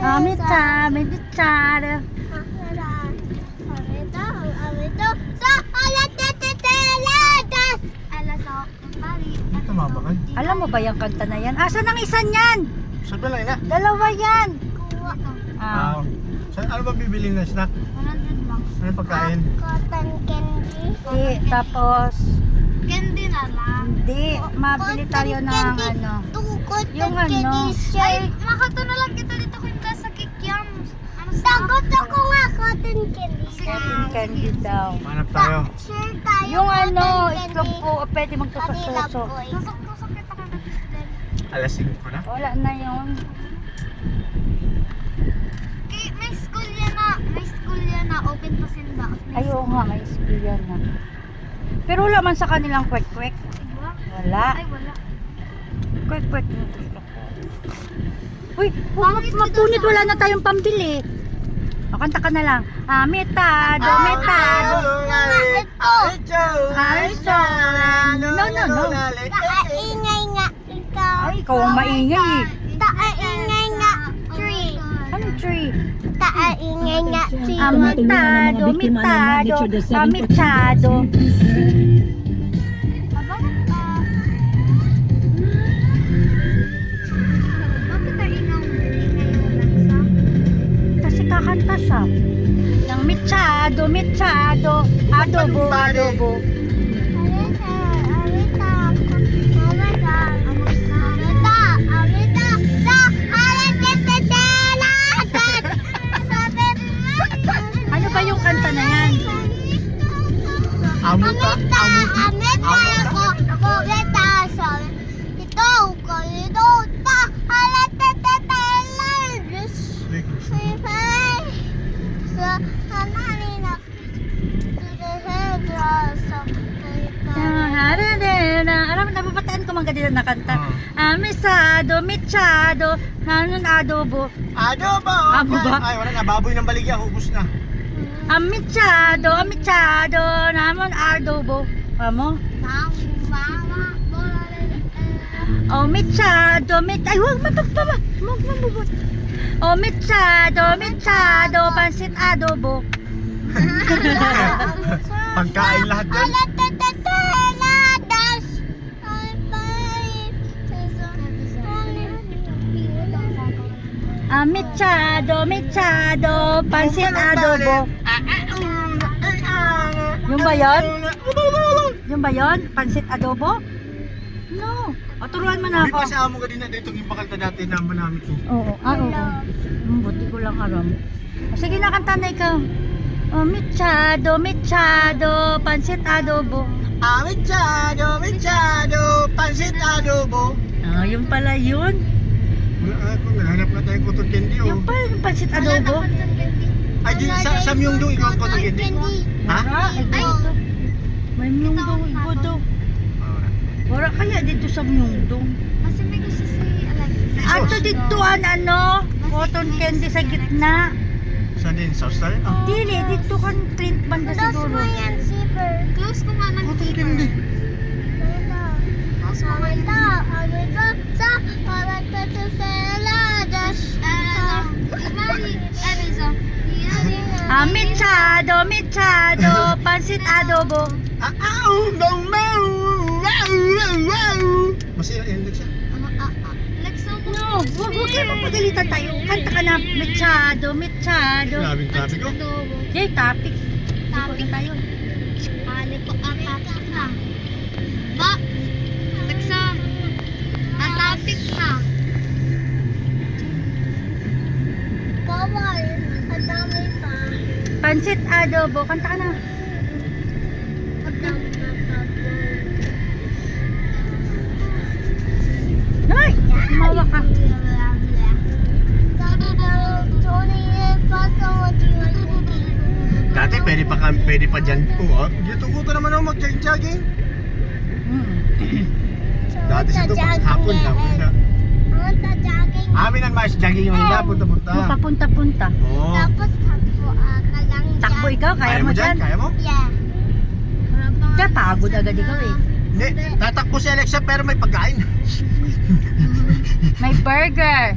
Amita, may bichara. Tumabakal. Alam mo ba yung kanta na yan? Asan ang isa niyan? Saan ba lang ina? Dalawa yan. Wow. Ano ba bibili ng snack? 100 lang. Ano pagkain? Cotton candy. Di, tapos, Candy na lang. di, mabili tayo ng ano. Yung ano. Ay, makato na lang kita dito kita sa kikiam. Sagot ako nga, cotton candy. Cotton candy daw. Manap tayo. Share tayo. Yung ano, cotton itlog candy. po, pwede Kasi love magtusok-tusok. ko eh. Tusok-tusok kita kagabi. Alas 5 na. Wala na yun. May school yan na. May school yan na. Open pa sinda. Ayaw nga, may school yan na. Pero wala man sa kanilang kwek-kwek. Wala. Ay, wala. Kwek-kwek yung gusto ko. Uy, mapunit, wala na tayong pambili. O, kanta ka na lang. Metado, metado. No. Kaingay nga ikaw. Ay, ikaw ang maingay eh. Kaingay nga tree. Anong tree? Kaingay nga tree. Metado, metado, metado. Bakit ang ingay yung lansa? Kasi kakanta siya. Yung metado, metado, adobo, adobo. Ano ba yung kanta na yan? Amuta. Alam, nababataan ko mga ganito na kanta. Mesado, mechado, nanon adobo. Adobo. Abo ba? Ay, wala na. Baboy ng baligya. Hubos na. Mechado, nanon adobo. Amo? Oh, mechado, ay, huwag mapagpama. Huwag. Oh, mechado, pansit adobo. Pagkain lahat yan. Mechado, pansit adobo. Yung ba yun? Yung ba yun? Pansit adobo? No. O, turuan mo na Di ako. pa sa amo ka din na dito yung bakal na dati na manamit ko. Oo. Buti ko lang aram. Sige na, kanta na ikaw. Oh, mechado, pansit adobo. Mechado, pansit adobo. Ah, yun pala yun. Wala ako, naghanap na tayong cotton candy Yung pala yung pansit adobo. Ay, di, sa Myeongdong ikaw ang cotton candy. Ha? Ito. May myungdong igodo. Wala kaya dito sa myungdong. Kasi may gusto si Alexis. Ato dito ano, cotton candy sa gitna. Saan din? South Star? Dili, dito kan print banda siguro. yan, zipper. Close ko nga ng Cotton zipper. candy. Close ko nga ng Mechado, pansit adobo. Masira yung Lex ah. No, huwag kayo mapagalitan tayo. Kanta ka na, mechado. Grabing traffic oh. Yay, topic. Topic tayo. Pali ko ang topic na. Ba? Exam. Ang topic na. Kawal. Ang dami pa. Pansit adobo, kanta ka na. Ang dami na Nay, tumawa ka. Dati pwede pa dyan. Oo, dito ko naman ako mag-jogging. Dati sa ito, hapon na. Amin ang mas jogging yung hila, punta-punta. Papunta-punta. Oo. Tapos takbo ka lang dyan. Takbo ikaw, kaya mo dyan. Kaya mo? Yeah. Kaya pagod agad ikaw eh. Hindi, tatakbo si Alexa pero may pagkain. May burger.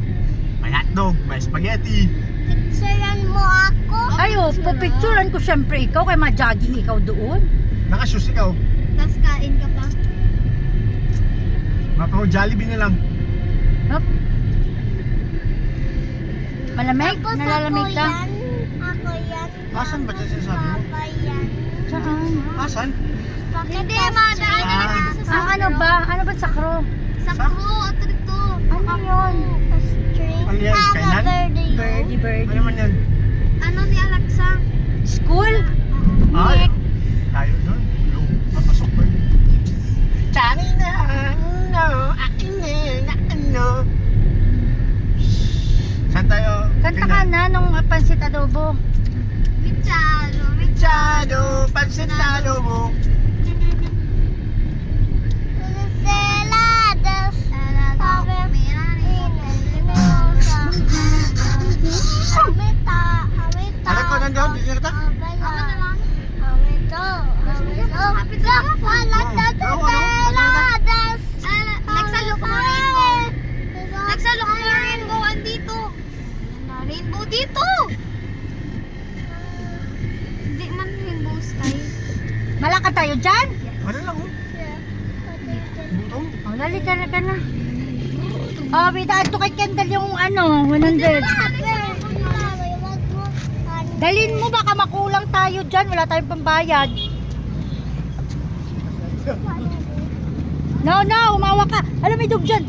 May hotdog, may spaghetti. Picturean mo ako. Ayo, pupicturean ko syempre ikaw, kaya ma-jogging ikaw doon. Naka-shoes ikaw. Tapos kain ka pa. Mapaho Jollibee na lang. Hop. Malamig? Tapos Nalalamig ka? Ako yan. Asan ba dyan sinasabi mo? Papa yan. Saan? Asan? Hindi, madaan na lang dito sa Ang ano ba? Ano ba sakro? Sakro, ito dito. Ano yun? Ano yan? Kainan? Birdie, Ano birdie. naman yan? Ano ni Alexa? School? Ay, Nick. tayo doon. Papasok pa yun. Tani na, ano. Saan tayo? Kanta ka na nung pansit adobo. Michado, Chado, pansitado mo. Saladas. Alam ko nandiyan, bigyan kita. Nagsalok mo rainbow. Nagsalok mo rainbow. Andito. Rainbow dito. Hindi man rainbow sky. Malakad tayo dyan? Ano lang, oh. Butong. Oh, lali ka na. Oh, bidaan to kay Kendall yung ano, 100. Dalin mo, baka makulang tayo dyan. Wala tayong pambayad. No, umawa ka. Alam, may dog dyan.